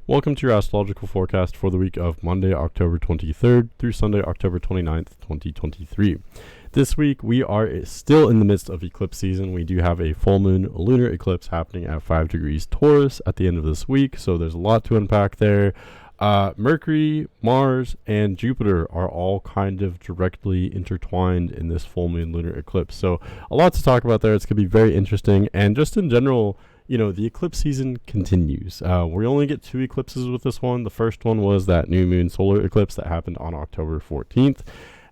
Welcome to your astrological forecast for the week of Monday, October 23rd through Sunday, October 29th, 2023. This week, we are still in the midst of eclipse season. We do have a full moon lunar eclipse happening at 5 degrees Taurus at the end of this week, so there's a lot to unpack there. Mercury, Mars, and Jupiter are all kind of directly intertwined in this full moon lunar eclipse. So a lot to talk about there. It's going to be very interesting. And just in general, the eclipse season continues. We only get two eclipses with this one. The first one was that new moon solar eclipse that happened on October 14th.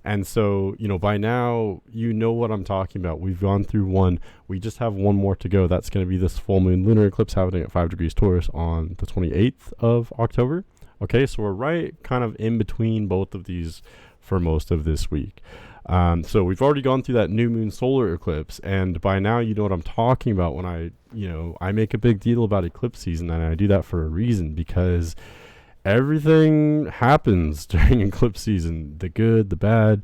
And so, by now, you know what I'm talking about. We've gone through one. We just have one more to go. That's going to be this full moon lunar eclipse happening at 5 degrees Taurus on the 28th of October. Okay, so we're right kind of in between both of these for most of this week. So we've already gone through that new moon solar eclipse, and by now you know what I'm talking about when I make a big deal about eclipse season, and I do that for a reason, because everything happens during eclipse season, the good, the bad.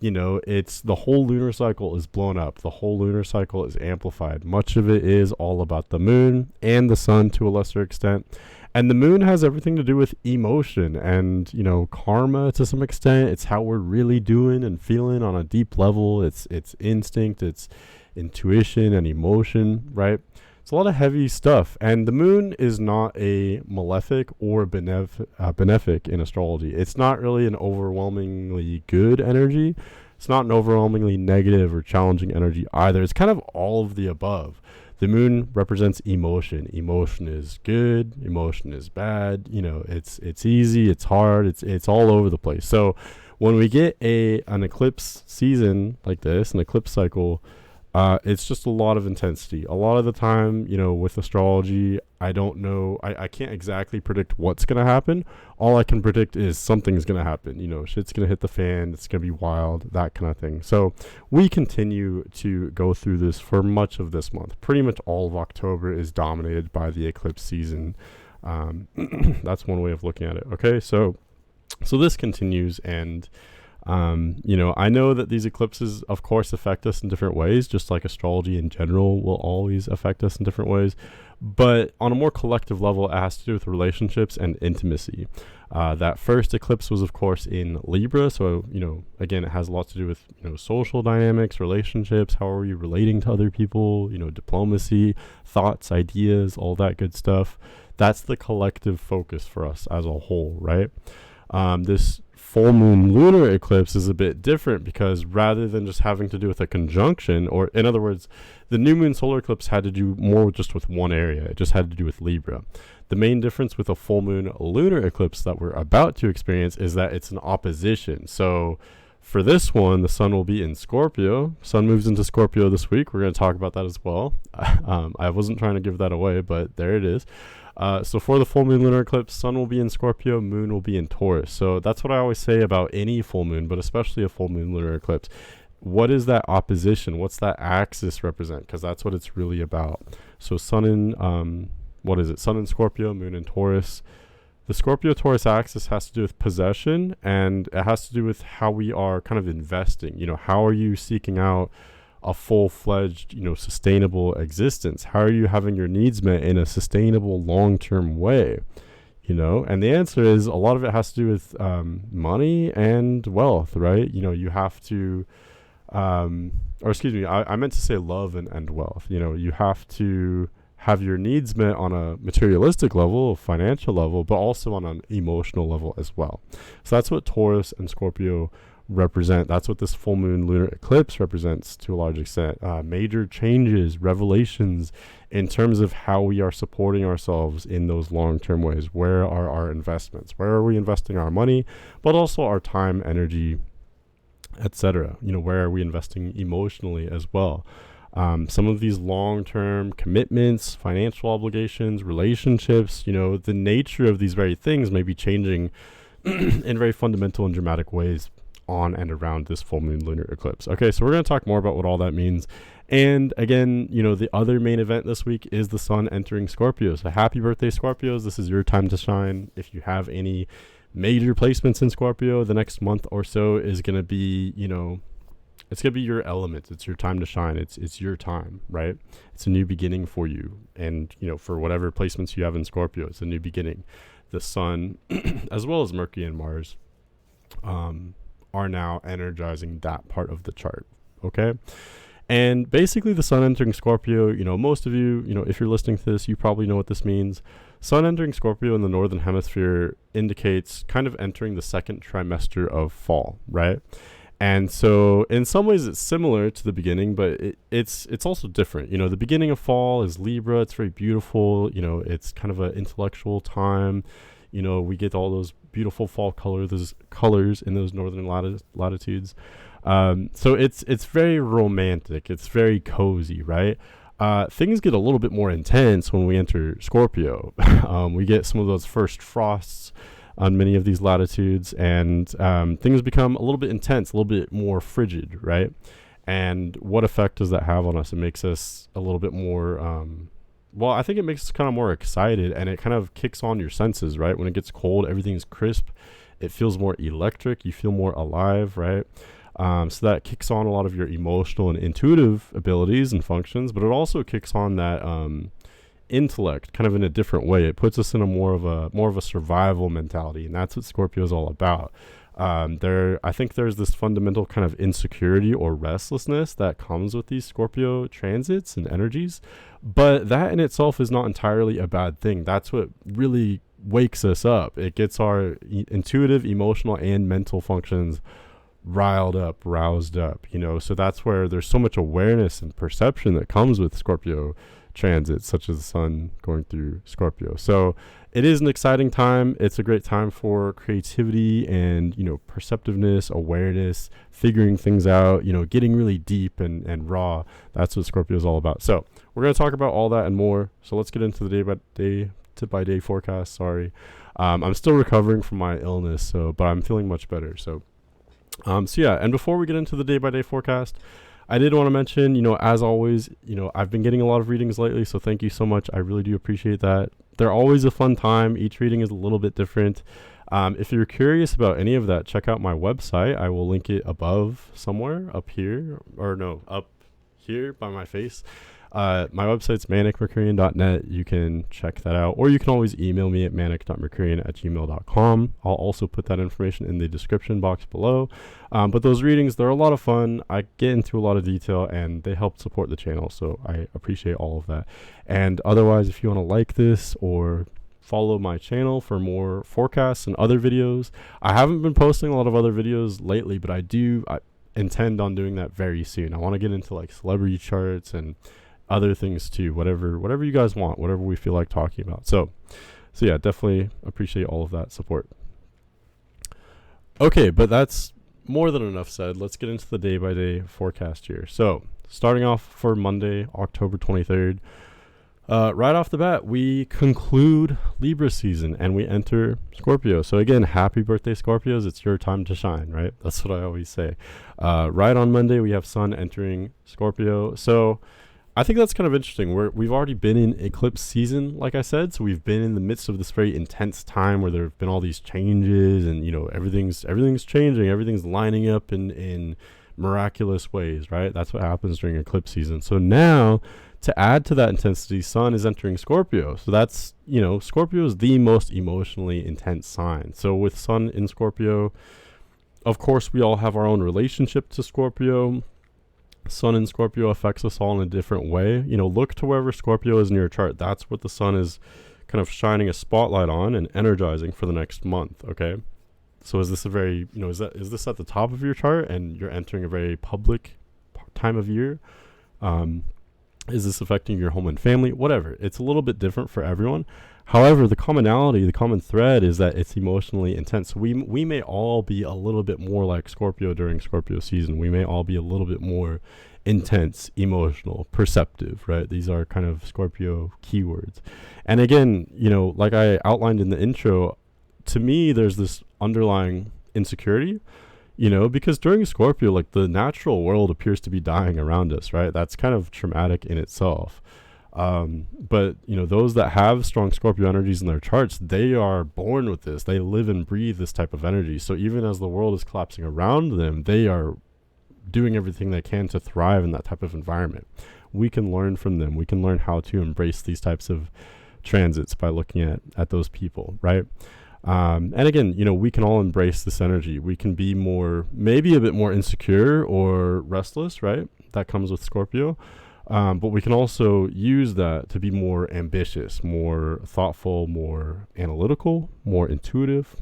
It's the whole lunar cycle is blown up. The whole lunar cycle is amplified. Much of it is all about the moon and the sun to a lesser extent. And the moon has everything to do with emotion and, karma to some extent. It's how we're really doing and feeling on a deep level. It's instinct, it's intuition and emotion, right? It's a lot of heavy stuff. And the moon is not a malefic or benefic in astrology. It's not really an overwhelmingly good energy. It's not an overwhelmingly negative or challenging energy either. It's kind of all of the above. The moon represents emotion. Emotion is good. Emotion is bad. It's easy. It's hard. It's all over the place. So when we get an eclipse season like this, an eclipse cycle, it's just a lot of intensity. A lot of the time, with astrology, I don't know. I can't exactly predict what's going to happen. All I can predict is something's going to happen. Shit's going to hit the fan. It's going to be wild, that kind of thing. So we continue to go through this for much of this month. Pretty much all of October is dominated by the eclipse season. That's one way of looking at it. Okay, so this continues, and I know that these eclipses, of course, affect us in different ways, just like astrology in general will always affect us in different ways. But on a more collective level, it has to do with relationships and intimacy. That first eclipse was, of course, in Libra. So, again, it has a lot to do with, social dynamics, relationships. How are you relating to other people? Diplomacy, thoughts, ideas, all that good stuff. That's the collective focus for us as a whole, right? This full moon lunar eclipse is a bit different, because rather than just having to do with a conjunction, or in other words, the new moon solar eclipse had to do more just with one area. It just had to do with Libra. The main difference with a full moon lunar eclipse that we're about to experience is that it's an opposition. So for this one, the sun will be in Scorpio. Sun moves into Scorpio this week. We're going to talk about that as well. I wasn't trying to give that away, but there it is. So for the full moon lunar eclipse, sun will be in Scorpio, moon will be in Taurus. So that's what I always say about any full moon, but especially a full moon lunar eclipse. What is that opposition? What's that axis represent? Because that's what it's really about. So sun in, Sun in Scorpio, moon in Taurus. The Scorpio-Taurus axis has to do with possession, and it has to do with how we are kind of investing. How are you seeking out a full-fledged, sustainable existence? How are you having your needs met in a sustainable, long-term way? And the answer is a lot of it has to do with money and wealth, right? You have to, I meant to say love and wealth. You have to have your needs met on a materialistic level, a financial level, but also on an emotional level as well. So that's what Taurus and Scorpio represent. That's what this full moon lunar eclipse represents to a large extent. Major changes, revelations in terms of how we are supporting ourselves in those long-term ways. Where are our investments? Where are we investing our money, but also our time, energy, etc.? Where are we investing emotionally as well? Some of these long-term commitments, financial obligations, relationships, the nature of these very things may be changing in very fundamental and dramatic ways on and around this full moon lunar eclipse. Okay, so we're going to talk more about what all that means. And again, the other main event this week is the sun entering Scorpio. So happy birthday, Scorpios. This is your time to shine. If you have any major placements in Scorpio, the next month or so is going to be, it's gonna be your element. It's your time to shine. It's your time, right? It's a new beginning for you, and for whatever placements you have in Scorpio, it's a new beginning. The Sun, as well as Mercury and Mars, are now energizing that part of the chart. Okay. And basically the Sun entering Scorpio, most of you, if you're listening to this, you probably know what this means. Sun entering Scorpio in the Northern Hemisphere indicates kind of entering the second trimester of fall, right? And so in some ways it's similar to the beginning, but it's also different. The beginning of fall is Libra. It's very beautiful. It's kind of an intellectual time. We get all those beautiful fall colors in those northern latitudes. So it's very romantic. It's very cozy, right? Things get a little bit more intense when we enter Scorpio. We get some of those first frosts on many of these latitudes, and things become a little bit intense, a little bit more frigid, right? And what effect does that have on us? It makes us a little bit more, I think it makes us kind of more excited, and it kind of kicks on your senses, right? When it gets cold, everything's crisp. It feels more electric. You feel more alive, right? So that kicks on a lot of your emotional and intuitive abilities and functions, but it also kicks on that intellect kind of in a different way. It puts us in a more of a survival mentality, and that's what Scorpio is all about. I think there's this fundamental kind of insecurity or restlessness that comes with these Scorpio transits and energies, but that in itself is not entirely a bad thing. That's what really wakes us up. It gets our intuitive, emotional, and mental functions riled up, roused up, so that's where there's so much awareness and perception that comes with Scorpio transits, such as the Sun going through Scorpio. So it is an exciting time. It's a great time for creativity and perceptiveness, awareness, figuring things out, getting really deep and raw. That's what Scorpio is all about. So we're going to talk about all that and more. So let's get into the day-by-day forecast. Sorry, I'm still recovering from my illness, but I'm feeling much better. So and before we get into the day-by-day forecast, I did want to mention, as always, I've been getting a lot of readings lately, so thank you so much. I really do appreciate that. They're always a fun time. Each reading is a little bit different. If you're curious about any of that, check out my website. I will link it above somewhere, up here by my face. My website's manic.mercurian.net. You can check that out, or you can always email me at manic.mercurian@gmail.com. I'll also put that information in the description box below. But those readings, they're a lot of fun. I get into a lot of detail, and they help support the channel, so I appreciate all of that. And otherwise, if you want to like this or follow my channel for more forecasts and other videos, I haven't been posting a lot of other videos lately, but I intend on doing that very soon. I want to get into like celebrity charts and other things too, whatever you guys want, whatever we feel like talking about. So yeah, definitely appreciate all of that support. Okay, but that's more than enough said. Let's get into the day-by-day forecast here. So starting off for Monday, October 23rd, right off the bat, we conclude Libra season and we enter Scorpio. So again, happy birthday, Scorpios. It's your time to shine, right? That's what I always say. Right on Monday, we have Sun entering Scorpio. So I think that's kind of interesting. We've already been in eclipse season, like I said, so we've been in the midst of this very intense time where there have been all these changes, and everything's changing, everything's lining up in miraculous ways, right? That's what happens during eclipse season. So now, to add to that intensity, Sun is entering Scorpio. So that's Scorpio is the most emotionally intense sign. So with Sun in Scorpio, of course, we all have our own relationship to Scorpio. Sun in Scorpio affects us all in a different way. Look to wherever Scorpio is in your chart. That's what the Sun is kind of shining a spotlight on and energizing for the next month. Okay, so is this a very is this at the top of your chart and you're entering a very public time of year? Is this affecting your home and family? Whatever. It's a little bit different for everyone. However, the common thread is that it's emotionally intense. We may all be a little bit more like Scorpio during Scorpio season. We may all be a little bit more intense, emotional, perceptive, right? These are kind of Scorpio keywords. And again, like I outlined in the intro, to me, there's this underlying insecurity, because during Scorpio, like the natural world appears to be dying around us, right? That's kind of traumatic in itself. But those that have strong Scorpio energies in their charts, they are born with this. They live and breathe this type of energy. So even as the world is collapsing around them, they are doing everything they can to thrive in that type of environment. We can learn from them. We can learn how to embrace these types of transits by looking at those people, right? And again, we can all embrace this energy. We can be maybe a bit more insecure or restless, right? That comes with Scorpio. But we can also use that to be more ambitious, more thoughtful, more analytical, more intuitive.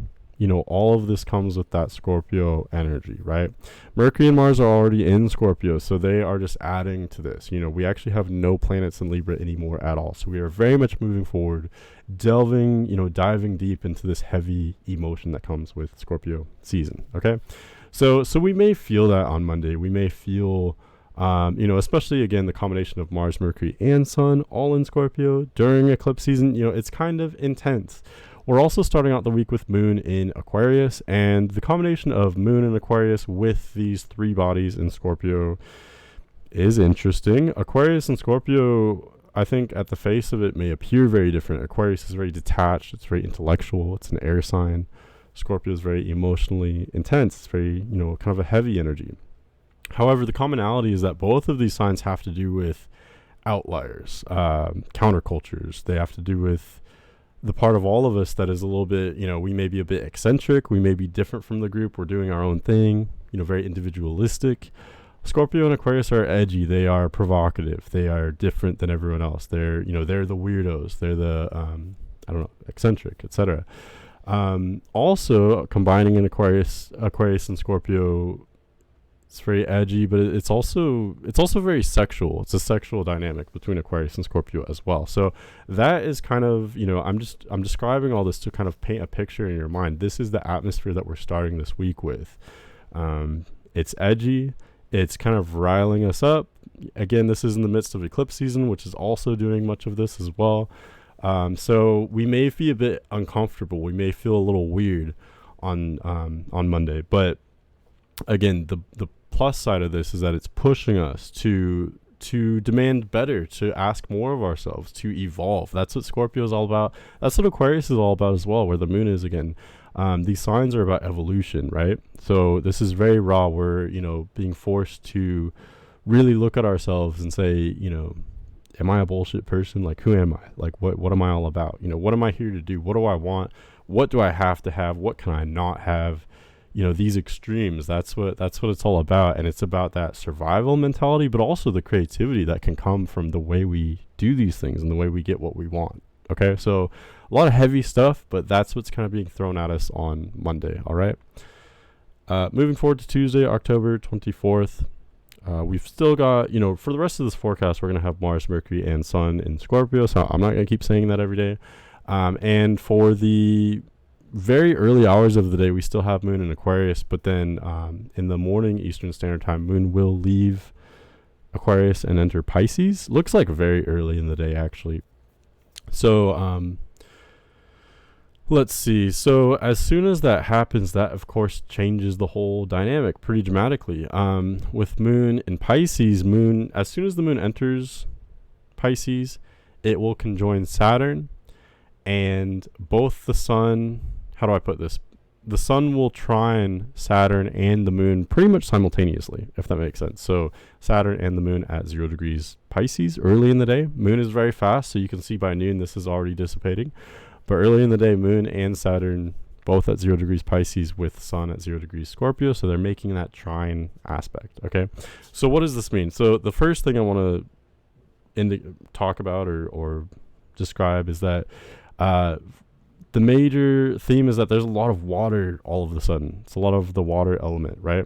All of this comes with that Scorpio energy, right? Mercury and Mars are already in Scorpio, so they are just adding to this. We actually have no planets in Libra anymore at all. So we are very much moving forward, diving deep into this heavy emotion that comes with Scorpio season, okay? So we may feel that on Monday. We may feel, especially, again, the combination of Mars, Mercury, and Sun all in Scorpio during eclipse season, it's kind of intense. We're also starting out the week with Moon in Aquarius, and the combination of Moon in Aquarius with these 3 bodies in Scorpio is interesting. Aquarius and Scorpio, I think at the face of it, may appear very different. Aquarius is very detached. It's very intellectual. It's an air sign. Scorpio is very emotionally intense. It's very, kind of a heavy energy. However, the commonality is that both of these signs have to do with outliers, countercultures. They have to do with the part of all of us that is a little bit, we may be a bit eccentric. We may be different from the group. We're doing our own thing, very individualistic. Scorpio and Aquarius are edgy. They are provocative. They are different than everyone else. They're, they're the weirdos. They're the, eccentric, etc. Also, combining in Aquarius and Scorpio, it's very edgy, but it's also very sexual. It's a sexual dynamic between Aquarius and Scorpio as well. So that is kind of, I'm describing all this to kind of paint a picture in your mind. This is the atmosphere that we're starting this week with. It's edgy. It's kind of riling us up. Again, this is in the midst of eclipse season, which is also doing much of this as well. So we may feel a bit uncomfortable. We may feel a little weird on Monday, but again, the plus side of this is that it's pushing us to demand better, to ask more of ourselves, to evolve. That's what Scorpio is all about. That's what Aquarius is all about as well, where the moon is again. These signs are about evolution, right? So this is very raw. We're, being forced to really look at ourselves and say, am I a bullshit person? Like, who am I? Like, what am I all about? What am I here to do? What do I want? What do I have to have? What can I not have? These extremes, that's what it's all about. And it's about that survival mentality, but also the creativity that can come from the way we do these things and the way we get what we want. Okay, so a lot of heavy stuff, but that's what's kind of being thrown at us on Monday. All right, moving forward to Tuesday, October 24th. We've still got, for the rest of this forecast, we're going to have Mars, Mercury, and Sun in Scorpio. So I'm not going to keep saying that every day. And for the very early hours of the day, we still have Moon in Aquarius, but then in the morning Eastern Standard Time, Moon will leave Aquarius and enter Pisces. Looks like very early in the day, actually. So let's see. So as soon as that happens, that of course changes the whole dynamic pretty dramatically. With Moon in Pisces, as soon as the Moon enters Pisces, it will conjoin Saturn, and both the Sun, how do I put this? The Sun will trine Saturn and the Moon pretty much simultaneously, if that makes sense. So Saturn and the Moon at 0 degrees Pisces early in the day. Moon is very fast, so you can see by noon this is already dissipating. But early in the day, Moon and Saturn both at 0 degrees Pisces with Sun at 0 degrees Scorpio. So they're making that trine aspect. Okay. So what does this mean? So the first thing I want to talk about or describe is that the major theme is that there's a lot of water all of a sudden. It's a lot of the water element, right?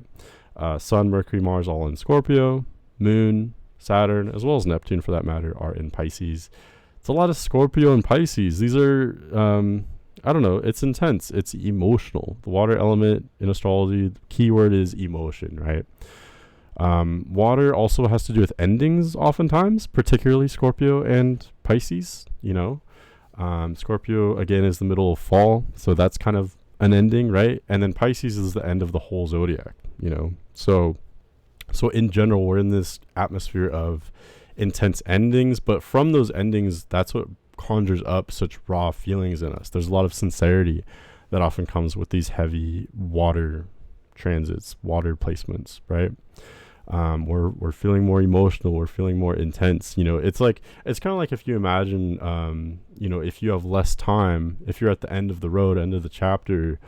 Sun, Mercury, Mars all in Scorpio. Moon, Saturn, as well as Neptune for that matter, are in Pisces. It's a lot of Scorpio and Pisces. These are, I don't know, it's intense. It's emotional. The water element in astrology, the keyword is emotion, right? Water also has to do with endings oftentimes, particularly Scorpio and Pisces, Scorpio, again, is the middle of fall, so that's kind of an ending, right? And then Pisces is the end of the whole zodiac, So in general, we're in this atmosphere of intense endings, but from those endings, that's what conjures up such raw feelings in us. There's a lot of sincerity that often comes with these heavy water transits, water placements, right? We're feeling more emotional. We're feeling more intense. It's kind of like if you imagine, if you have less time, if you're at the end of the road, end of the chapter,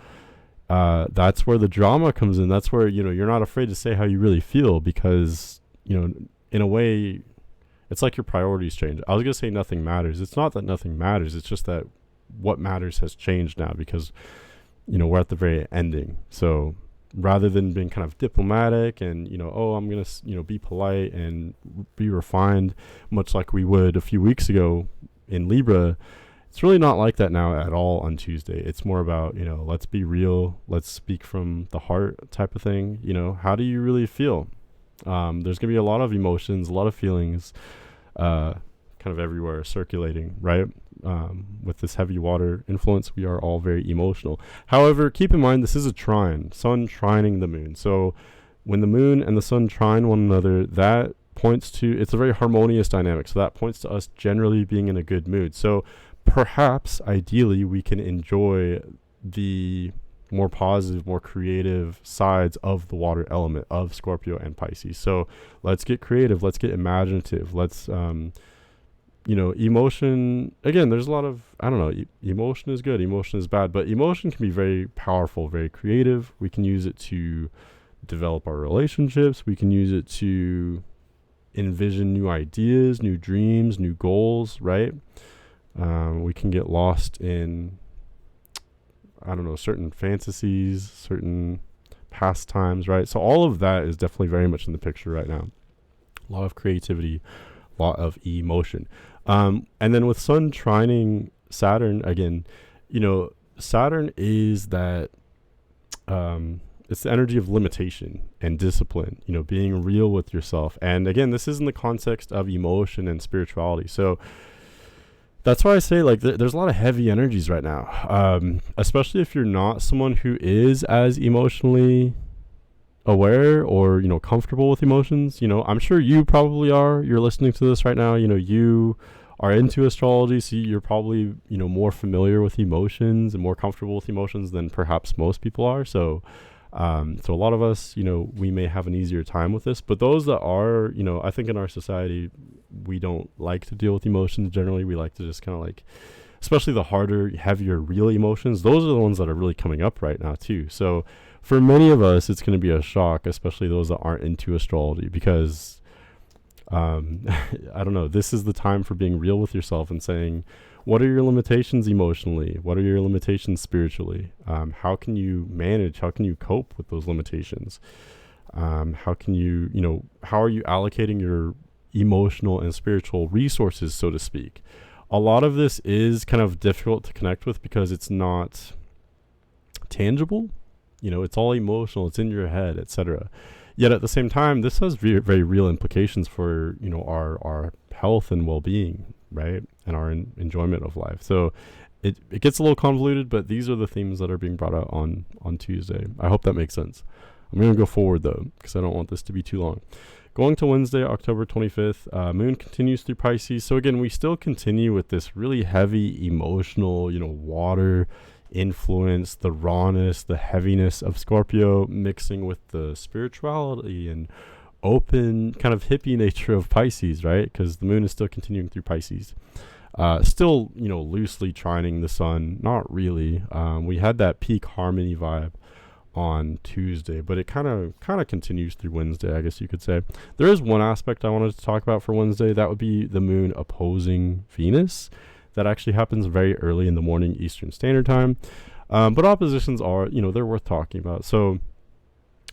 that's where the drama comes in. That's where, you're not afraid to say how you really feel because, in a way, it's like your priorities change. I was going to say nothing matters. It's not that nothing matters. It's just that what matters has changed now because, we're at the very ending. So rather than being kind of diplomatic and, I'm going to, be polite and be refined, much like we would a few weeks ago in Libra, it's really not like that now at all on Tuesday. It's more about, let's be real. Let's speak from the heart type of thing. How do you really feel? There's going to be a lot of emotions, a lot of feelings, kind of everywhere circulating, right? With this heavy water influence, we are all very emotional. However, keep in mind, this is a trine, sun trining the moon. So when the moon and the sun trine one another, that points to, it's a very harmonious dynamic. So that points to us generally being in a good mood. So perhaps, ideally, we can enjoy the more positive, more creative sides of the water element of Scorpio and Pisces. So let's get creative. Let's get imaginative. Let's, emotion, again, there's a lot of, emotion is good, emotion is bad, but emotion can be very powerful, very creative. We can use it to develop our relationships. We can use it to envision new ideas, new dreams, new goals, right? We can get lost in, certain fantasies, certain pastimes, right? So all of that is definitely very much in the picture right now. A lot of creativity, a lot of emotion. And then with Sun trining Saturn, again, Saturn is that, it's the energy of limitation and discipline, being real with yourself. And again, this is in the context of emotion and spirituality. So that's why I say, there's a lot of heavy energies right now, especially if you're not someone who is as emotionally aware or, comfortable with emotions. I'm sure you probably are. You're listening to this right now. You are into astrology, so you're probably, more familiar with emotions and more comfortable with emotions than perhaps most people are. So a lot of us, we may have an easier time with this, but those that are, I think in our society, we don't like to deal with emotions. Generally, we like to just kind of especially the harder, heavier, real emotions. Those are the ones that are really coming up right now too. So for many of us, it's going to be a shock, especially those that aren't into astrology, because, I don't know, this is the time for being real with yourself and saying, what are your limitations emotionally? What are your limitations spiritually? How can you manage? How can you cope with those limitations? How can you, how are you allocating your emotional and spiritual resources, so to speak? A lot of this is kind of difficult to connect with because it's not tangible. It's all emotional. It's in your head, etc. Yet at the same time, this has very, very real implications for, our health and well-being, right? And our enjoyment of life. So it gets a little convoluted, but these are the themes that are being brought out on Tuesday. I hope that makes sense. I'm going to go forward though, because I don't want this to be too long. Going to Wednesday, October 25th, moon continues through Pisces. So again, we still continue with this really heavy emotional, water influence, the rawness, the heaviness of Scorpio mixing with the spirituality and open kind of hippie nature of Pisces, right? Because the moon is still continuing through Pisces. Still, loosely trining the sun. Not really. We had that peak harmony vibe on Tuesday, but it kind of continues through Wednesday, I guess you could say. There is one aspect I wanted to talk about for Wednesday. That would be the moon opposing Venus. That actually happens very early in the morning Eastern Standard Time. But oppositions are, they're worth talking about. So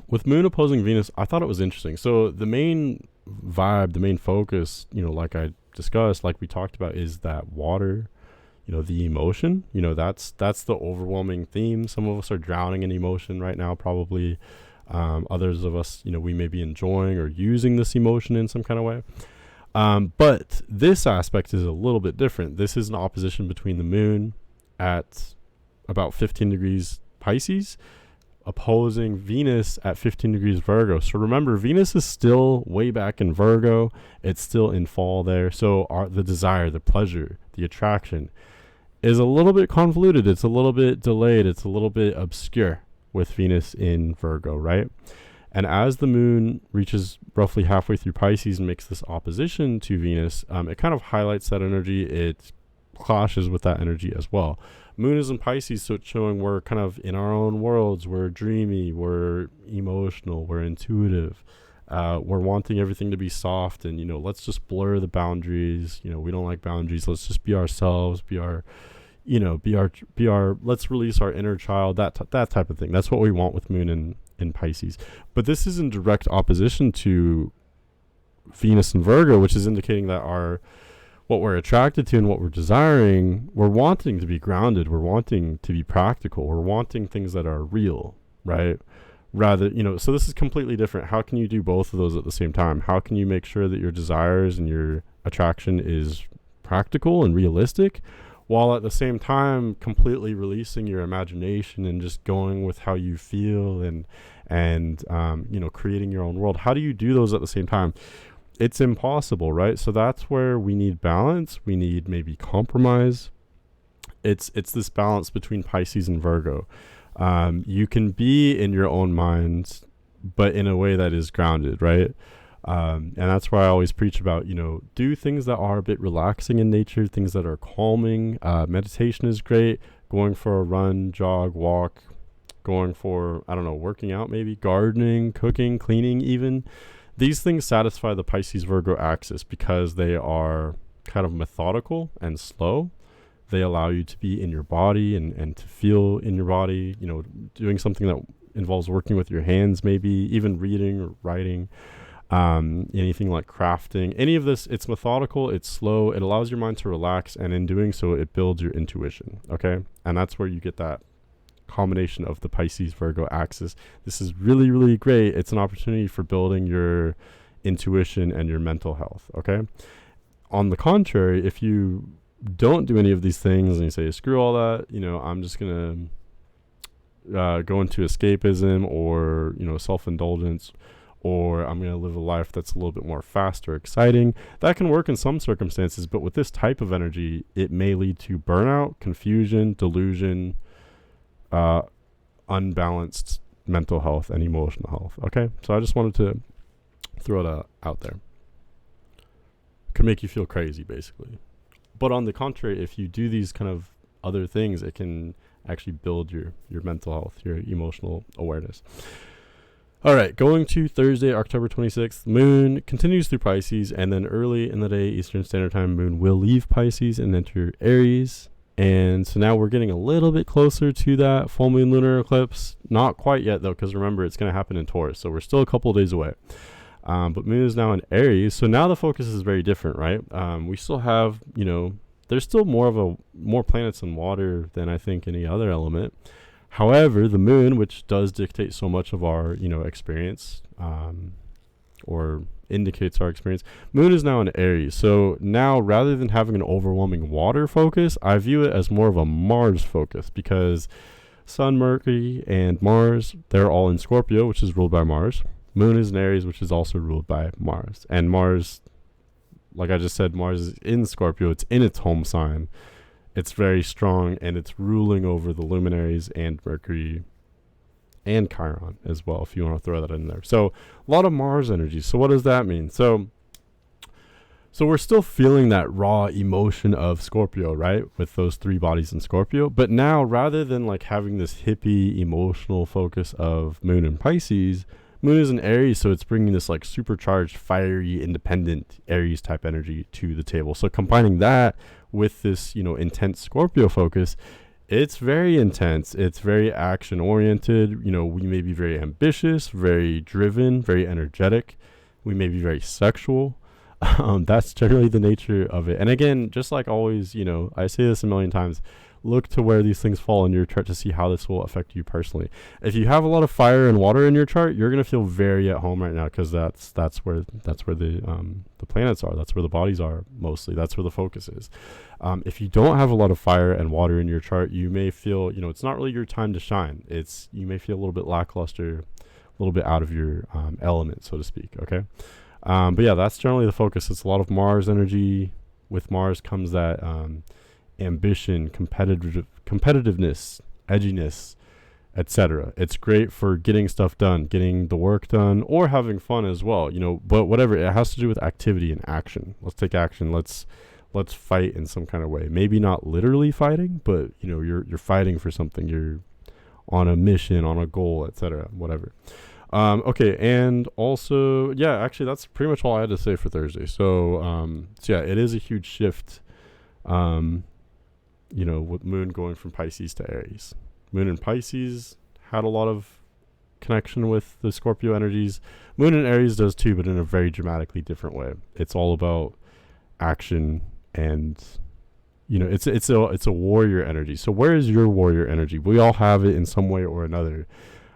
with moon opposing Venus, I thought it was interesting. So the main vibe, the main focus, like I discussed, like we talked about, is that water, the emotion, that's the overwhelming theme. Some of us are drowning in emotion right now, probably. Others of us, we may be enjoying or using this emotion in some kind of way. But this aspect is a little bit different. This is an opposition between the moon at about 15 degrees Pisces opposing Venus at 15 degrees Virgo. So remember, Venus is still way back in Virgo. It's still in fall there. So the desire, the pleasure, the attraction is a little bit convoluted. It's a little bit delayed. It's a little bit obscure with Venus in Virgo, right? And as the moon reaches roughly halfway through Pisces and makes this opposition to Venus, it kind of highlights that energy. It clashes with that energy as well. Moon is in Pisces, so it's showing we're kind of in our own worlds. We're dreamy, we're emotional, we're intuitive. We're wanting everything to be soft, and let's just blur the boundaries. We don't like boundaries. Let's just be ourselves, be our let's release our inner child, that type of thing. That's what we want with moon in Pisces. But this is in direct opposition to Venus and Virgo, which is indicating that what we're attracted to and what we're desiring, we're wanting to be grounded, we're wanting to be practical, we're wanting things that are real, right? Rather, so this is completely different. How can you do both of those at the same time? How can you make sure that your desires and your attraction is practical and realistic, while at the same time completely releasing your imagination and just going with how you feel and creating your own world? How do you do those at the same time? It's impossible, right? So that's where we need balance. We need maybe compromise. It's this balance between Pisces and Virgo. You can be in your own mind, but in a way that is grounded, right? And that's why I always preach about, do things that are a bit relaxing in nature, things that are calming. Meditation is great. Going for a run, jog, walk, going for, working out maybe, gardening, cooking, cleaning even. These things satisfy the Pisces-Virgo axis because they are kind of methodical and slow. They allow you to be in your body and to feel in your body, doing something that involves working with your hands, maybe even reading or writing, anything like crafting. Any of this, it's methodical, it's slow, it allows your mind to relax, and in doing so, it builds your intuition, okay? And that's where you get that combination of the Pisces-Virgo axis. This is really, really great. It's an opportunity for building your intuition and your mental health, okay? On the contrary, if you don't do any of these things and you say, screw all that, I'm just going to go into escapism or, self-indulgence, or I'm going to live a life that's a little bit more fast or exciting. That can work in some circumstances, but with this type of energy, it may lead to burnout, confusion, delusion, unbalanced mental health and emotional health. Okay, so I just wanted to throw that out there. Could make you feel crazy, basically. But on the contrary, if you do these kind of other things, it can actually build your mental health, your emotional awareness. All right, going to Thursday, October 26th, moon continues through Pisces, and then early in the day, Eastern Standard Time, moon will leave Pisces and enter Aries. And so now we're getting a little bit closer to that full moon lunar eclipse. Not quite yet, though, because remember, it's going to happen in Taurus. So we're still a couple of days away. But moon is now in Aries. So now the focus is very different, right? We still have, there's still more planets in water than I think any other element. However, the moon, which does dictate so much of our, experience, or indicates our experience, moon is now in Aries. So now, rather than having an overwhelming water focus, I view it as more of a Mars focus, because Sun, Mercury, and Mars, they're all in Scorpio, which is ruled by Mars. Moon is in Aries, which is also ruled by Mars. And Mars, like I just said, Mars is in Scorpio. It's in its home sign. It's very strong, and it's ruling over the luminaries and Mercury and Chiron as well, if you want to throw that in there. So a lot of Mars energy. So what does that mean? So we're still feeling that raw emotion of Scorpio, right? With those three bodies in Scorpio. But now, rather than like having this hippie emotional focus of moon and Pisces, moon is in Aries, so it's bringing this like supercharged, fiery, independent Aries type energy to the table. So combining that with this, intense Scorpio focus, it's very intense. It's very action oriented. We may be very ambitious, very driven, very energetic. We may be very sexual. That's generally the nature of it. And again, just like always, I say this a million times, look to where these things fall in your chart to see how this will affect you personally. If you have a lot of fire and water in your chart, you're going to feel very at home right now, because that's where the planets are. That's where the bodies are mostly. That's where the focus is. If you don't have a lot of fire and water in your chart, you may feel, it's not really your time to shine. You may feel a little bit lackluster, a little bit out of your element, so to speak. Okay. But yeah, that's generally the focus. It's a lot of Mars energy. With Mars comes that ambition, competitiveness, edginess, etc. It's great for getting stuff done, getting the work done, or having fun as well, but whatever, it has to do with activity and action. Let's take action. Let's fight in some kind of way. Maybe not literally fighting, but you're fighting for something. You're on a mission, on a goal, etc. Whatever. Okay, and also, yeah, actually, that's pretty much all I had to say for Thursday. So yeah, it is a huge shift, with Moon going from Pisces to Aries. Moon in Pisces had a lot of connection with the Scorpio energies. Moon in Aries does too, but in a very dramatically different way. It's all about action, and it's a warrior energy. So where is your warrior energy? We all have it in some way or another.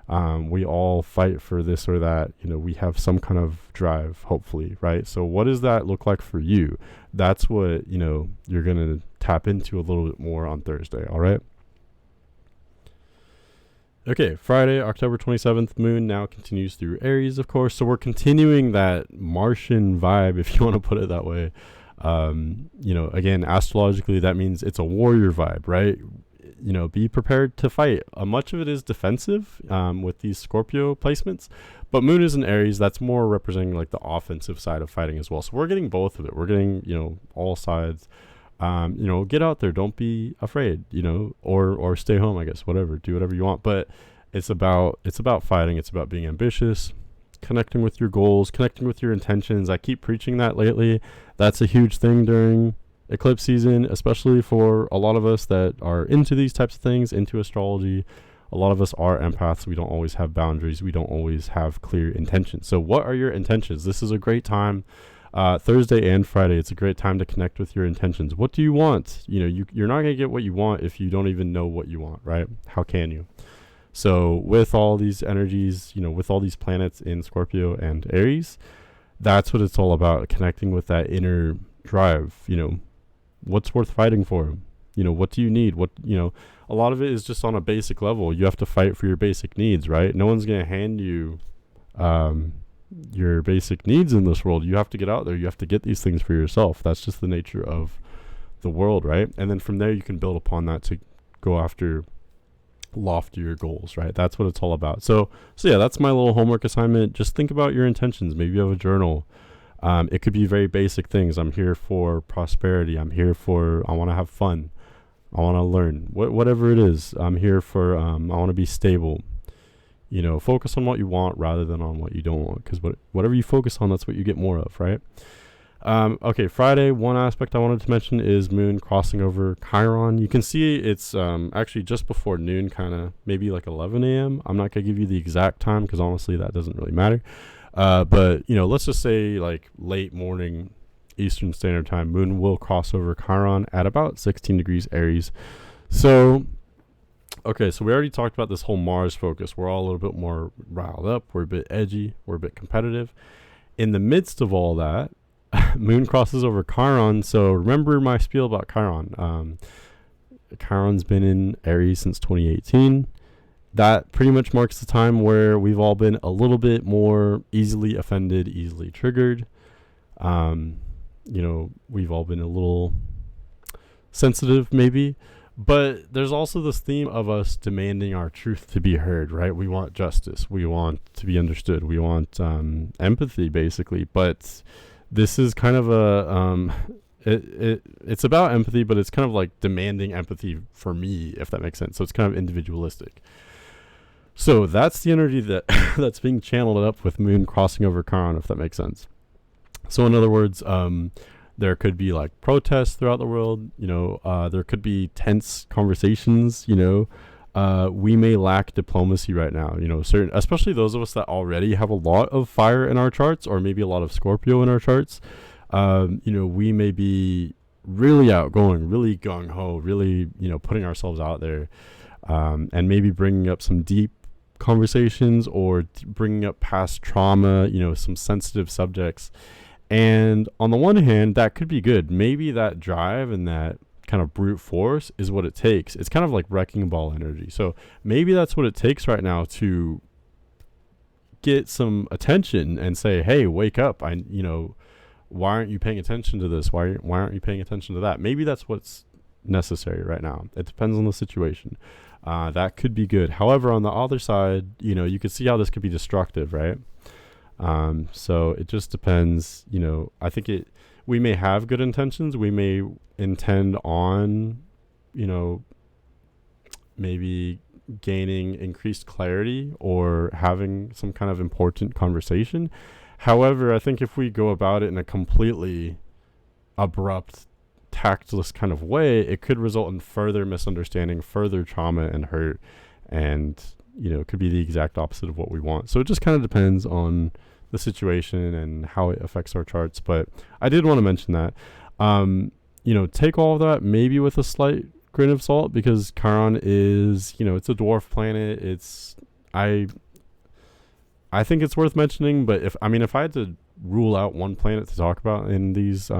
We all fight for this or that. We have some kind of drive, hopefully, right? So what does that look like for you? That's what you're gonna tap into a little bit more on Thursday. All right. Okay, Friday, October 27th, Moon now continues through Aries, of course. So we're continuing that Martian vibe, if you want to put it that way. Again, astrologically, that means it's a warrior vibe, right? Be prepared to fight. Much of it is defensive with these Scorpio placements, but Moon is in Aries. That's more representing like the offensive side of fighting as well. So we're getting both of it. We're getting, all sides. Get out there. Don't be afraid, or stay home, I guess, whatever, do whatever you want. But it's about fighting. It's about being ambitious, connecting with your goals, connecting with your intentions. I keep preaching that lately. That's a huge thing during eclipse season, especially for a lot of us that are into these types of things, into astrology. A lot of us are empaths. We don't always have boundaries. We don't always have clear intentions. So what are your intentions? This is a great time. Thursday and Friday, it's a great time to connect with your intentions. What do you want? You're not going to get what you want if you don't even know what you want, right? How can you? So with all these energies, with all these planets in Scorpio and Aries, that's what it's all about, connecting with that inner drive. What's worth fighting for? What do you need? A lot of it is just on a basic level. You have to fight for your basic needs, right? No one's going to hand you your basic needs in this world. You have to get out there. You have to get these things for yourself. That's just the nature of the world, right? And then from there you can build upon that to go after loftier goals, right? That's what it's all about. So yeah, that's my little homework assignment. Just think about your intentions. Maybe you have a journal. It could be very basic things. I'm here for prosperity. I want to have fun. I want to learn. Whatever it is, I'm here for, I want to be stable. Focus on what you want rather than on what you don't want, because whatever you focus on, that's what you get more of, right? Okay, Friday, one aspect I wanted to mention is Moon crossing over Chiron. You can see it's actually just before noon, kind of maybe like 11 a.m. I'm not going to give you the exact time because honestly that doesn't really matter. But let's just say like late morning Eastern Standard Time, Moon will cross over Chiron at about 16 degrees Aries. So okay, so we already talked about this whole Mars focus. We're all a little bit more riled up. We're a bit edgy. We're a bit competitive. In the midst of all that, Moon crosses over Chiron. So remember my spiel about Chiron. Chiron's been in Aries since 2018. That pretty much marks the time where we've all been a little bit more easily offended, easily triggered. We've all been a little sensitive maybe. But there's also this theme of us demanding our truth to be heard, right? We want justice. We want to be understood. We want empathy, basically. But this is kind of it's about empathy, but it's kind of like demanding empathy for me, if that makes sense. So it's kind of individualistic. So that's the energy that's being channeled up with Moon crossing over Chiron, if that makes sense. So in other words, there could be like protests throughout the world, there could be tense conversations, we may lack diplomacy right now, especially those of us that already have a lot of fire in our charts, or maybe a lot of Scorpio in our charts. We may be really outgoing, really gung-ho, really, putting ourselves out there, and maybe bringing up some deep conversations or bringing up past trauma, some sensitive subjects. And on the one hand, that could be good. Maybe that drive and that kind of brute force is what it takes. It's kind of like wrecking ball energy. So maybe that's what it takes right now to get some attention and say, hey, wake up. Why aren't you paying attention to this? Why aren't you paying attention to that? Maybe that's what's necessary right now. It depends on the situation. That could be good. However, on the other side, you could see how this could be destructive, right? So it just depends. I think we may have good intentions. We may intend on, maybe gaining increased clarity or having some kind of important conversation. However, I think if we go about it in a completely abrupt, tactless kind of way, it could result in further misunderstanding, further trauma and hurt, and it could be the exact opposite of what we want. So it just kind of depends on the situation and how it affects our charts. But I did want to mention that take all of that maybe with a slight grain of salt, because Chiron is it's a dwarf planet. I think it's worth mentioning, but if I had to rule out one planet to talk about in these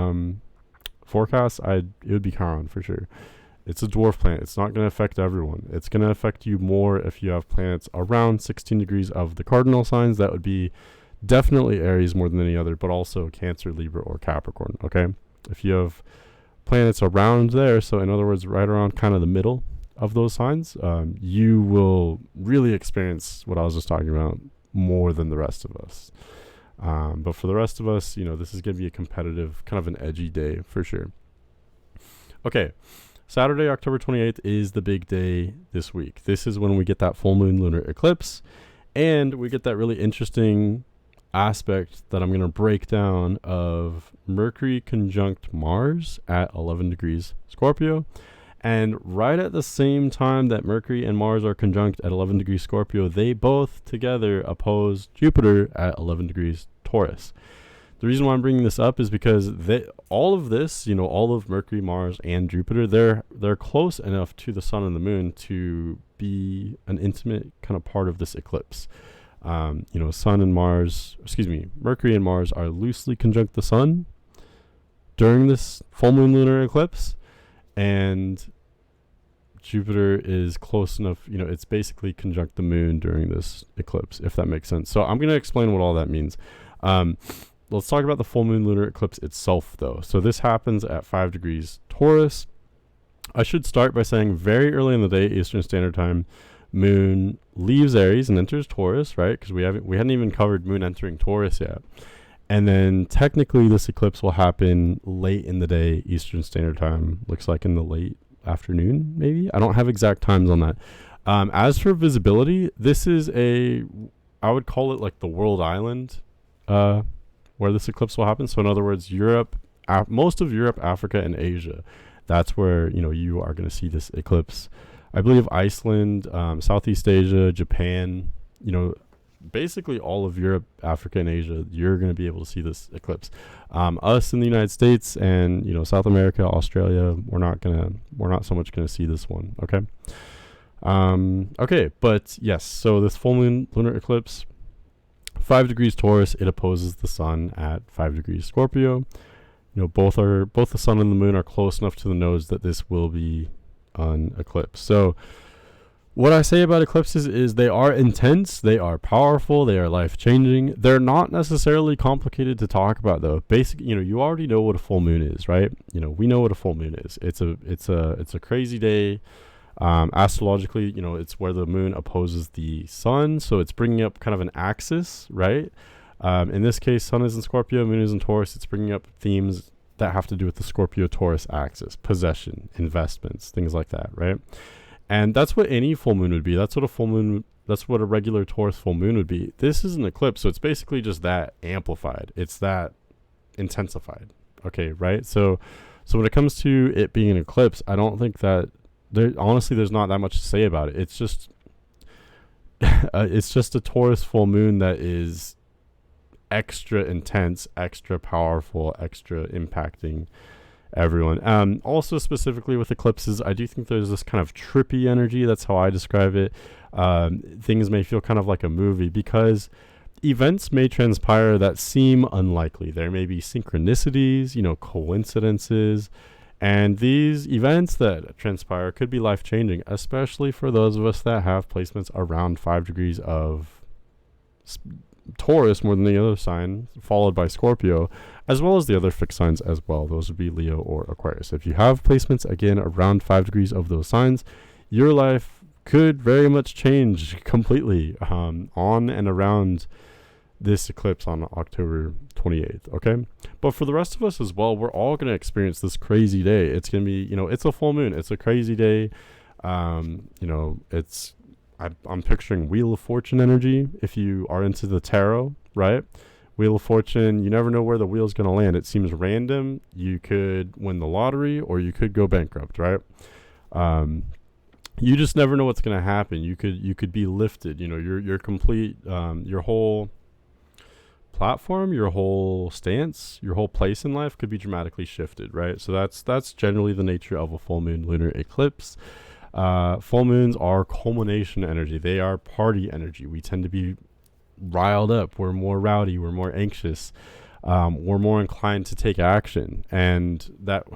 forecasts, it would be Chiron for sure. It's a dwarf planet. It's not going to affect everyone. It's going to affect you more if you have planets around 16 degrees of the cardinal signs. That would be definitely Aries more than any other, but also Cancer, Libra, or Capricorn. Okay, if you have planets around there, so in other words, right around kind of the middle of those signs, you will really experience what I was just talking about more than the rest of us. But for the rest of us, this is going to be a competitive, kind of an edgy day for sure. Okay, Saturday, October 28th is the big day this week. This is when we get that full moon lunar eclipse, and we get that really interesting aspect that I'm going to break down of Mercury conjunct Mars at 11 degrees Scorpio. And right at the same time that Mercury and Mars are conjunct at 11 degrees Scorpio, they both together oppose Jupiter at 11 degrees Taurus. The reason why I'm bringing this up is because all of this, all of Mercury, Mars, and Jupiter, they're close enough to the Sun and the Moon to be an intimate kind of part of this eclipse. Mercury and Mars are loosely conjunct the Sun during this full moon lunar eclipse, and Jupiter is close enough, it's basically conjunct the Moon during this eclipse, if that makes sense. So I'm going to explain what all that means. Let's talk about the full moon lunar eclipse itself, though. So this happens at 5 degrees Taurus. I should start by saying very early in the day, Eastern Standard Time, Moon leaves Aries and enters Taurus, right? Because we hadn't even covered Moon entering Taurus yet. And then technically this eclipse will happen late in the day, Eastern Standard Time. Looks like in the late afternoon, maybe. I don't have exact times on that. As for visibility, this is I would call it like the world island where this eclipse will happen. So in other words, Europe, most of Europe, Africa, and Asia. That's where, you are going to see this eclipse. I believe Iceland, Southeast Asia, Japan, basically all of Europe, Africa, and Asia, you're going to be able to see this eclipse. Us in the United States and, South America, Australia, we're not so much going to see this one. Okay. Okay. But yes, so this full moon lunar eclipse, 5 degrees Taurus, it opposes the Sun at 5 degrees Scorpio. Both the Sun and the Moon are close enough to the nodes that this will be an eclipse. So what I say about eclipses is they are intense, they are powerful, they are life-changing. They're not necessarily complicated to talk about, though. Basically, you already know what a full moon is, right? We know what a full moon is. It's a crazy day. Astrologically, it's where the moon opposes the Sun, so it's bringing up kind of an axis, right? In this case, Sun is in Scorpio, Moon is in Taurus. It's bringing up themes that have to do with the Scorpio-Taurus axis, possession, investments, things like that, right? And that's what any full moon would be. That's what a regular Taurus full moon would be. This is an eclipse, so it's basically just that amplified. It's that intensified. Okay, right? So when it comes to it being an eclipse, I don't think that there's not that much to say about it. It's just a Taurus full moon that is extra intense, extra powerful, extra impacting everyone. Also specifically with eclipses, I do think there's this kind of trippy energy. That's how I describe it. Things may feel kind of like a movie because events may transpire that seem unlikely. There may be synchronicities, coincidences, and these events that transpire could be life-changing, especially for those of us that have placements around 5 degrees of Taurus more than the other sign, followed by Scorpio, as well as the other fixed signs as well. Those would be Leo or Aquarius. If you have placements, again, around 5 degrees of those signs, your life could very much change completely on and around this eclipse on October 28th. Okay, but for the rest of us as well, we're all going to experience this crazy day. It's going to be, it's a full moon, it's a crazy day. It's I'm picturing Wheel of Fortune energy if you are into the tarot, right? Wheel of Fortune, you never know where the wheel's going to land. It seems random. You could win the lottery or you could go bankrupt, right? You just never know what's going to happen. You could be lifted, your complete, your whole platform, your whole stance, your whole place in life could be dramatically shifted, right? So that's generally the nature of a full moon lunar eclipse. Full moons are culmination energy. They are party energy. We tend to be riled up. We're more rowdy. We're more anxious. We're more inclined to take action. And that,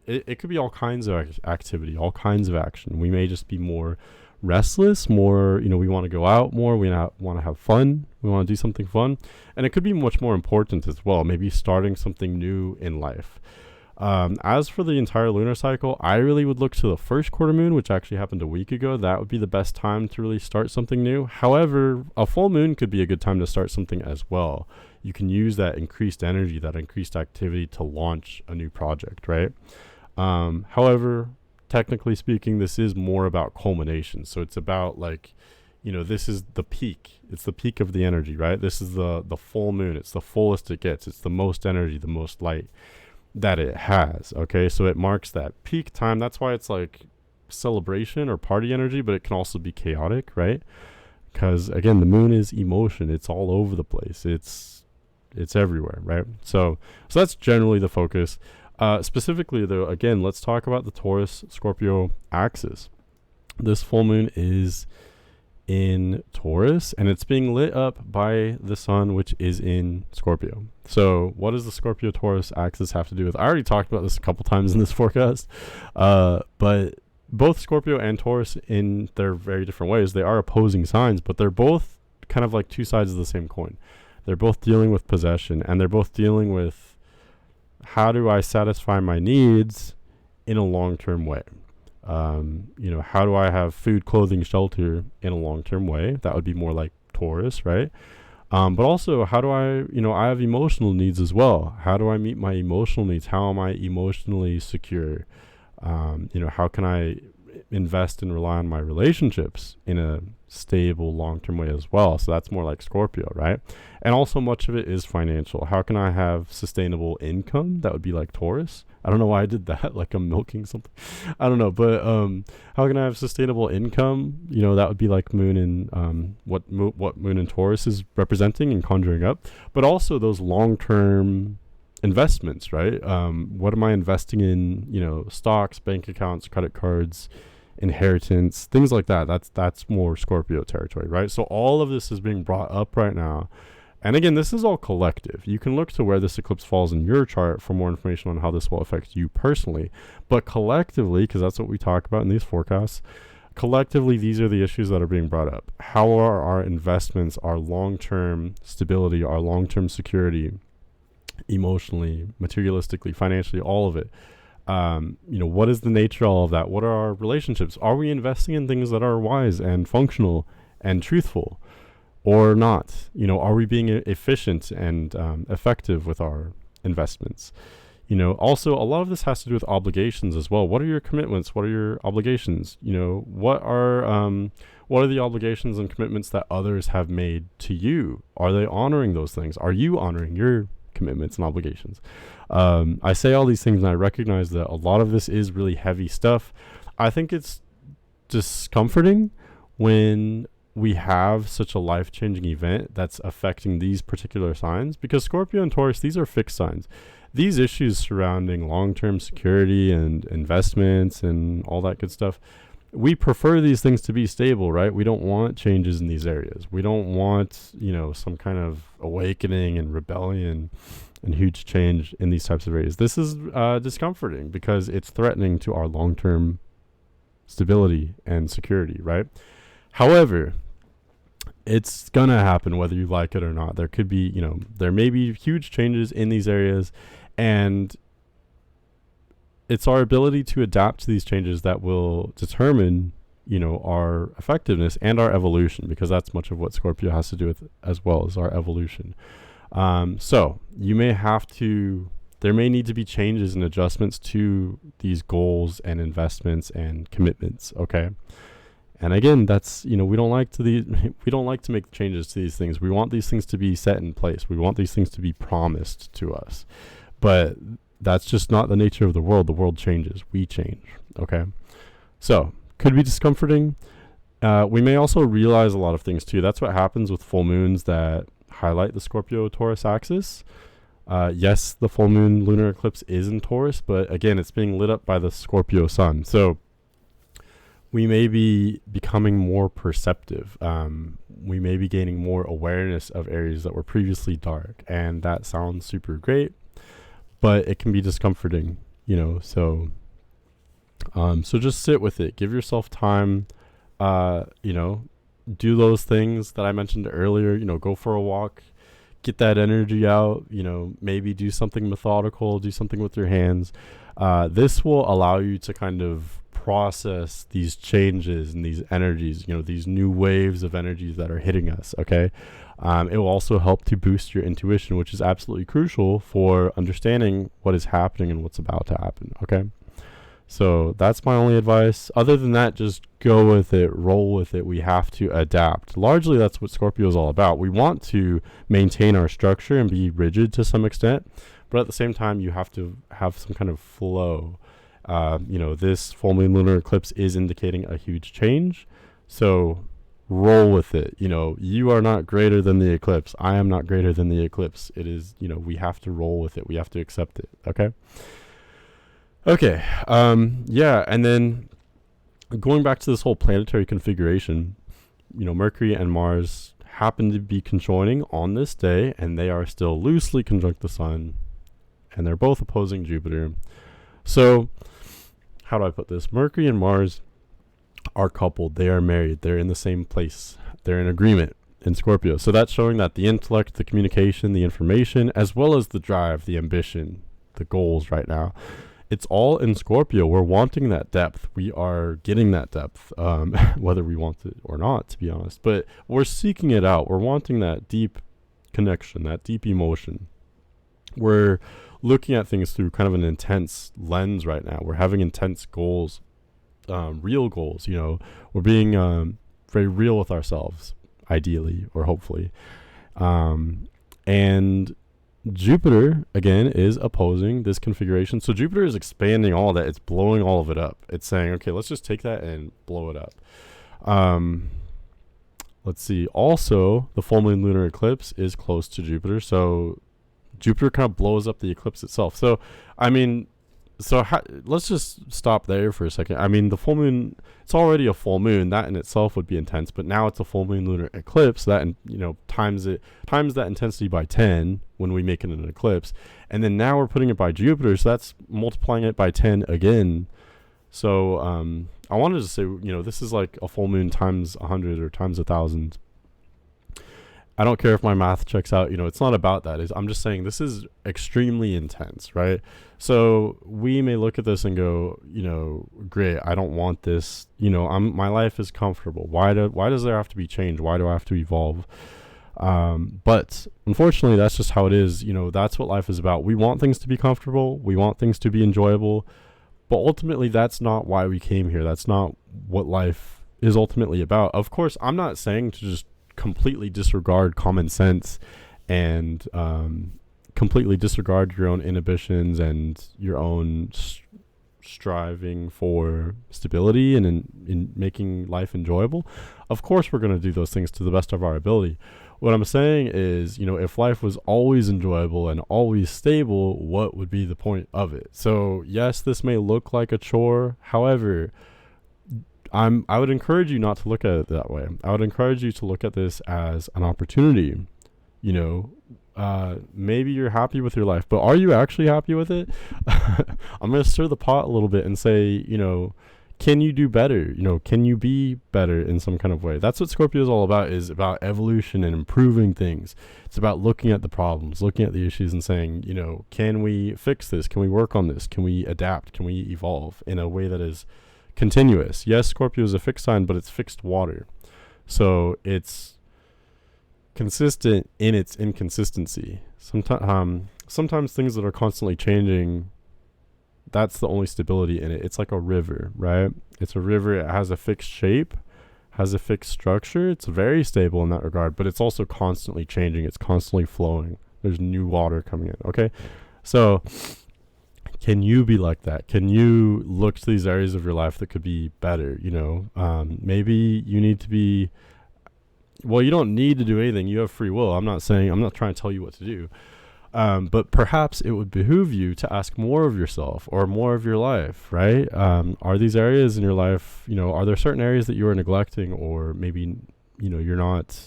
it could be all kinds of activity, all kinds of action. We may just be more restless, more, we want to go out more. We want to have fun. We want to do something fun. And it could be much more important as well. Maybe starting something new in life. As for the entire lunar cycle, I really would look to the first quarter moon, which actually happened a week ago. That would be the best time to really start something new. However, a full moon could be a good time to start something as well. You can use that increased energy, that increased activity to launch a new project, right? However, technically speaking, this is more about culmination. So it's about this is the peak. It's the peak of the energy, right? This is the full moon. It's the fullest it gets. It's the most energy, the most light that it has. Okay, so it marks that peak time. That's why it's like celebration or party energy, but it can also be chaotic, right? Because again, the moon is emotion. It's all over the place. It's everywhere, right? So that's generally the focus. Specifically though, again, let's talk about the Taurus Scorpio axis. This full moon is in Taurus and it's being lit up by the sun, which is in Scorpio. So what does the Scorpio Taurus axis have to do with? I already talked about this a couple times in this forecast, but both Scorpio and Taurus, in their very different ways, they are opposing signs, but they're both kind of like two sides of the same coin. They're both dealing with possession, and they're both dealing with how do I satisfy my needs in a long-term way. How do I have food, clothing, shelter in a long-term way? That would be more like Taurus, right? But also, how do I have emotional needs as well. How do I meet my emotional needs? How am I emotionally secure? How can I invest and rely on my relationships in a stable long-term way as well? So that's more like Scorpio, right? And also much of it is financial. How can I have sustainable income? That would be like Taurus. I don't know why I did that, like I'm milking something. I don't know, but how can I have sustainable income? That would be like moon and what moon and Taurus is representing and conjuring up. But also those long-term investments, right? What am I investing in? Stocks, bank accounts, credit cards, inheritance, things like that. That's more Scorpio territory, right? So all of this is being brought up right now. And again, this is all collective. You can look to where this eclipse falls in your chart for more information on how this will affect you personally. But collectively, because that's what we talk about in these forecasts, collectively, these are the issues that are being brought up. How are our investments, our long-term stability, our long-term security, emotionally, materialistically, financially, all of it? What is the nature of all of that? What are our relationships? Are we investing in things that are wise and functional and truthful or not? Are we being efficient and effective with our investments? Also a lot of this has to do with obligations as well. What are your commitments? What are your obligations? What are the obligations and commitments that others have made to you? Are they honoring those things? Are you honoring your commitments and obligations? I say all these things and I recognize that a lot of this is really heavy stuff. I think it's discomforting when we have such a life-changing event that's affecting these particular signs, because Scorpio and Taurus, these are fixed signs. These issues surrounding long-term security and investments and all that good stuff, we prefer these things to be stable, right? We don't want changes in these areas. We don't want, some kind of awakening and rebellion and huge change in these types of areas. This is discomforting because it's threatening to our long-term stability and security, right? However, it's gonna happen whether you like it or not. There could be, there may be huge changes in these areas, and it's our ability to adapt to these changes that will determine our effectiveness and our evolution, because that's much of what Scorpio has to do with as well as our evolution. So there may need to be changes and adjustments to these goals and investments and commitments. Okay. And again, that's, we don't like to make changes to these things. We want these things to be set in place. We want these things to be promised to us, but that's just not the nature of the world. The world changes. We change. Okay. So could be discomforting. We may also realize a lot of things too. That's what happens with full moons that highlight the Scorpio-Taurus axis. Yes, the full moon lunar eclipse is in Taurus, but again, it's being lit up by the Scorpio sun. So we may be becoming more perceptive. We may be gaining more awareness of areas that were previously dark. And that sounds super great, but it can be discomforting, so just sit with it. Give yourself time, do those things that I mentioned earlier, go for a walk, get that energy out, maybe do something methodical, do something with your hands. This will allow you to kind of process these changes and these energies, these new waves of energies that are hitting us. Okay. It will also help to boost your intuition, which is absolutely crucial for understanding what is happening and what's about to happen. Okay. So that's my only advice. Other than that, just go with it, roll with it. We have to adapt. Largely, that's what Scorpio is all about. We want to maintain our structure and be rigid to some extent, but at the same time, you have to have some kind of flow. This full moon lunar eclipse is indicating a huge change. So roll with it. You are not greater than the eclipse. I am not greater than the eclipse. It is, we have to roll with it. We have to accept it. Okay. Okay. And then going back to this whole planetary configuration, Mercury and Mars happen to be conjoining on this day, and they are still loosely conjunct the sun, and they're both opposing Jupiter. So how do I put this? Mercury and Mars are coupled. They are married. They're in the same place. They're in agreement in Scorpio. So that's showing that the intellect, the communication, the information, as well as the drive, the ambition, the goals right now, it's all in Scorpio. We're wanting that depth. We are getting that depth, whether we want it or not, to be honest. But we're seeking it out. We're wanting that deep connection, that deep emotion. We're looking at things through kind of an intense lens right now. We're having intense goals, real goals. We're being very real with ourselves, ideally or hopefully. And Jupiter, again, is opposing this configuration. So Jupiter is expanding all that. It's blowing all of it up. It's saying, okay, let's just take that and blow it up. Let's see. Also, the full moon lunar eclipse is close to Jupiter. So Jupiter kind of blows up the eclipse itself. So, let's just stop there for a second. The full moon, it's already a full moon. That in itself would be intense, but now it's a full moon lunar eclipse. That, times that intensity by 10 when we make it an eclipse. And then now we're putting it by Jupiter. So that's multiplying it by 10 again. So, I wanted to say, this is like a full moon times 100 or times 1,000. I don't care if my math checks out. It's not about that. I'm just saying this is extremely intense, right? So we may look at this and go, great, I don't want this. My life is comfortable. Why does there have to be change? Why do I have to evolve? But unfortunately, that's just how it is. That's what life is about. We want things to be comfortable. We want things to be enjoyable. But ultimately, that's not why we came here. That's not what life is ultimately about. Of course, I'm not saying to just completely disregard common sense and completely disregard your own inhibitions and your own striving for stability and in making life enjoyable. Of course, we're going to do those things to the best of our ability. What I'm saying is, if life was always enjoyable and always stable, what would be the point of it? So yes, this may look like a chore. However, I would encourage you not to look at it that way. I would encourage you to look at this as an opportunity. Maybe you're happy with your life, but are you actually happy with it? I'm going to stir the pot a little bit and say, can you do better? Can you be better in some kind of way? That's what Scorpio is all about, is about evolution and improving things. It's about looking at the problems, looking at the issues and saying, can we fix this? Can we work on this? Can we adapt? Can we evolve in a way that is continuous. Yes, Scorpio is a fixed sign, but it's fixed water. So it's consistent in its inconsistency. Sometimes things that are constantly changing, that's the only stability in it. It's like a river, right? It's a river. It has a fixed shape, has a fixed structure. It's very stable in that regard, but it's also constantly changing. It's constantly flowing. There's new water coming in. Okay. So can you be like that? Can you look to these areas of your life that could be better? Maybe you need to be, well, you don't need to do anything. You have free will. I'm not trying to tell you what to do. But perhaps it would behoove you to ask more of yourself or more of your life, right? Are these areas in your life, are there certain areas that you are neglecting, or maybe, you're not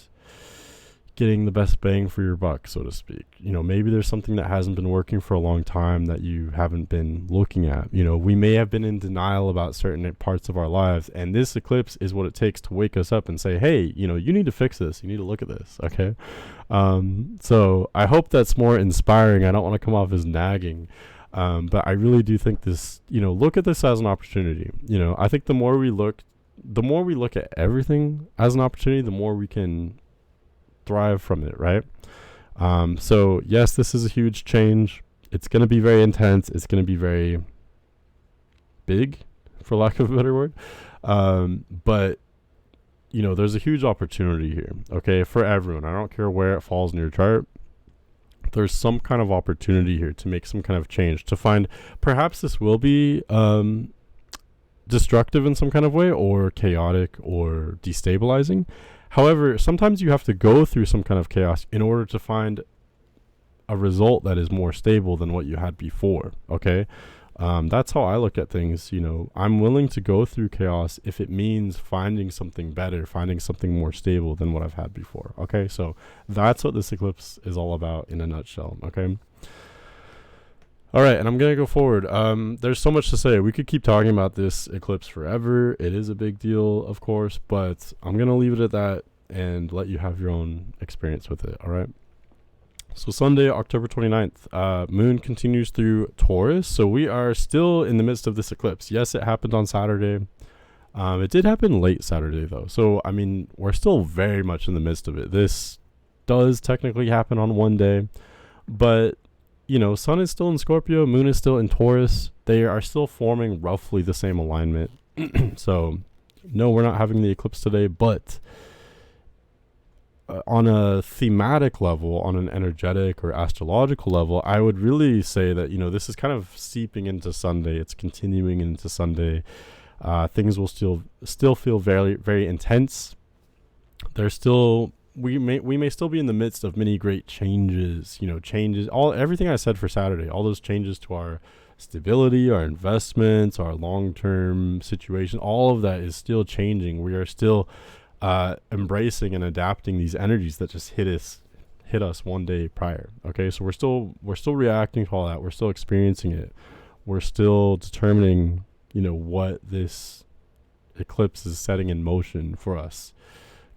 getting the best bang for your buck, so to speak? Maybe there's something that hasn't been working for a long time that you haven't been looking at. We may have been in denial about certain parts of our lives, and this eclipse is what it takes to wake us up and say, hey, you need to fix this. You need to look at this. Okay. So I hope that's more inspiring. I don't want to come off as nagging. But I really do think this, look at this as an opportunity. I think the more we look at everything as an opportunity, the more we can thrive from it, right? So yes, this is a huge change. It's going to be very intense. It's going to be very big, for lack of a better word. But there's a huge opportunity here, okay, for everyone. I don't care where it falls in your chart. There's some kind of opportunity here to make some kind of change, to find, perhaps this will be destructive in some kind of way, or chaotic, or destabilizing. However, sometimes you have to go through some kind of chaos in order to find a result that is more stable than what you had before, okay? That's how I look at things. I'm willing to go through chaos if it means finding something better, finding something more stable than what I've had before. Okay, so that's what this eclipse is all about in a nutshell. Okay. All right, and I'm going to go forward. There's so much to say. We could keep talking about this eclipse forever. It is a big deal, of course, but I'm going to leave it at that and let you have your own experience with it. All right. So Sunday, October 29th, moon continues through Taurus. So we are still in the midst of this eclipse. Yes, it happened on Saturday. It did happen late Saturday, though. So, we're still very much in the midst of it. This does technically happen on one day. But, sun is still in Scorpio. Moon is still in Taurus. They are still forming roughly the same alignment. So, no, we're not having the eclipse today. But on a thematic level, on an energetic or astrological level, I would really say that, this is kind of seeping into Sunday. It's continuing into Sunday. Things will still feel very, very intense. We may still be in the midst of many great changes, everything I said for Saturday, all those changes to our stability, our investments, our long-term situation, all of that is still changing. We are still embracing and adapting these energies that just hit us one day prior. Okay, so we're still reacting to all that. We're still experiencing it. We're still determining, what this eclipse is setting in motion for us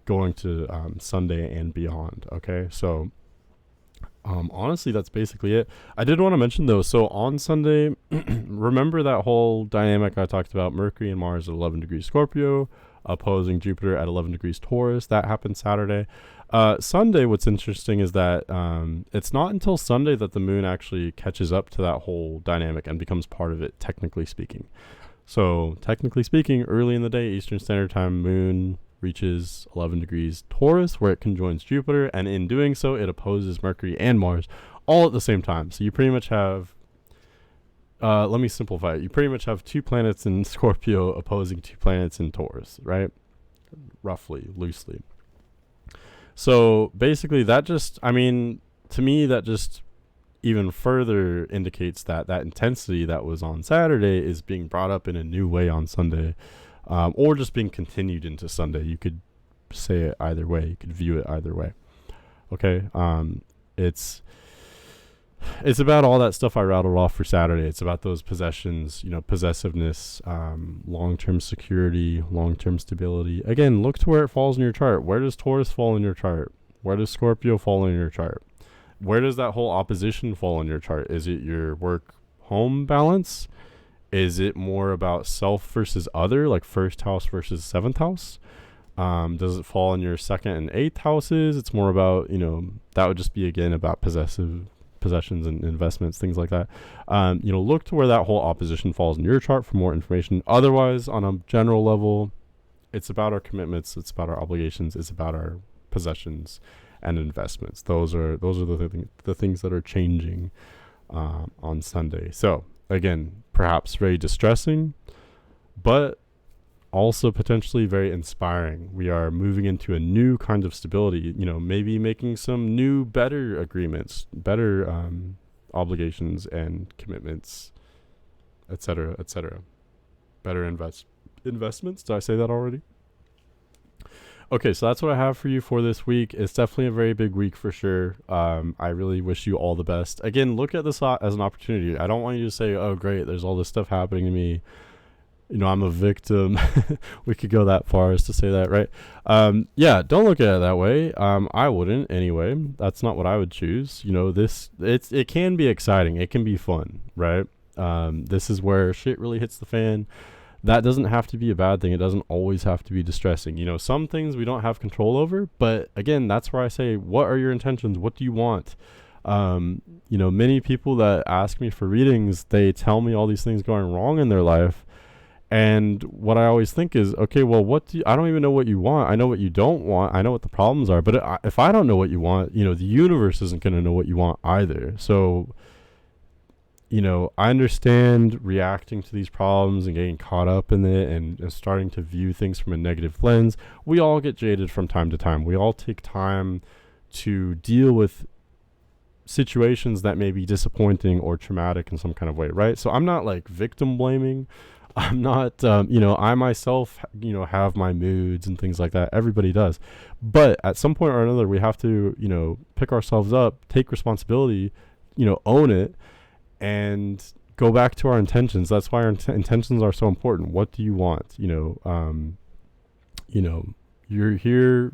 going to Sunday and beyond. Okay, so honestly, that's basically it. I did want to mention though, so on Sunday, remember that whole dynamic I talked about, Mercury and Mars at 11 degrees Scorpio opposing Jupiter at 11 degrees Taurus. That happened Saturday. Sunday, what's interesting is that it's not until Sunday that the moon actually catches up to that whole dynamic and becomes part of it, technically speaking. So technically speaking, early in the day, Eastern Standard Time, moon reaches 11 degrees Taurus, where it conjoins Jupiter, and in doing so, it opposes Mercury and Mars all at the same time. So you pretty much have, let me simplify it. You pretty much have two planets in Scorpio opposing two planets in Taurus, right? Roughly, loosely. So basically that just, to me, that just even further indicates that intensity that was on Saturday is being brought up in a new way on Sunday, or just being continued into Sunday. You could say it either way. You could view it either way. Okay. It's about all that stuff I rattled off for Saturday. It's about those possessions, possessiveness, long-term security, long-term stability. Again, look to where it falls in your chart. Where does Taurus fall in your chart? Where does Scorpio fall in your chart? Where does that whole opposition fall in your chart? Is it your work-home balance? Is it more about self versus other, like first house versus seventh house? Does it fall in your second and eighth houses? It's more about, that would just be again about possessions and investments, things like that. Look to where that whole opposition falls in your chart for more information. Otherwise, on a general level, it's about our commitments, it's about our obligations, it's about our possessions and investments. Those are the things that are changing on Sunday. So again, perhaps very distressing, but also potentially very inspiring. We are moving into a new kind of stability, maybe making some new, better agreements, better obligations and commitments, etc., etc. Better investments. Did I say that already? Okay, so that's what I have for you for this week. It's definitely a very big week for sure. I really wish you all the best. Again, look at this as an opportunity. I don't want you to say, oh, great, there's all this stuff happening to me. I'm a victim. We could go that far as to say that, right? Don't look at it that way. I wouldn't anyway. That's not what I would choose. It can be exciting. It can be fun, right? This is where shit really hits the fan. That doesn't have to be a bad thing. It doesn't always have to be distressing. Some things we don't have control over, but again, that's where I say, what are your intentions? What do you want? Many people that ask me for readings, they tell me all these things going wrong in their life. And what I always think is, okay, well, I don't even know what you want. I know what you don't want. I know what the problems are. But if I don't know what you want, the universe isn't going to know what you want either. So, I understand reacting to these problems and getting caught up in it and starting to view things from a negative lens. We all get jaded from time to time. We all take time to deal with situations that may be disappointing or traumatic in some kind of way, right? So I'm not like victim blaming. I'm not, I myself, have my moods and things like that. Everybody does. But at some point or another, we have to, pick ourselves up, take responsibility, own it, and go back to our intentions. That's why our intentions are so important. What do you want? You're here,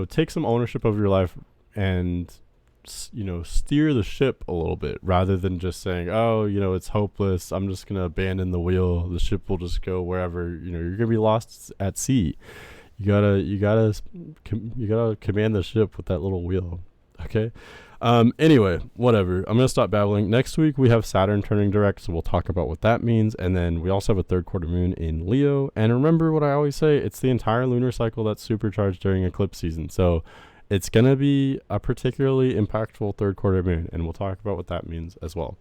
take some ownership of your life and steer the ship a little bit rather than just saying, oh, it's hopeless, I'm just gonna abandon the wheel, the ship will just go wherever. You're gonna be lost at sea. You gotta command the ship with that little wheel. Okay. Anyway, whatever, I'm gonna stop babbling. Next week we have Saturn turning direct, so we'll talk about what that means. And then we also have a third quarter moon in Leo. And remember what I always say, it's the entire lunar cycle that's supercharged during eclipse season. So it's going to be a particularly impactful third quarter moon, and we'll talk about what that means as well.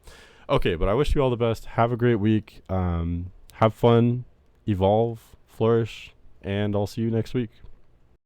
Okay, but I wish you all the best. Have a great week. Have fun, evolve, flourish, and I'll see you next week.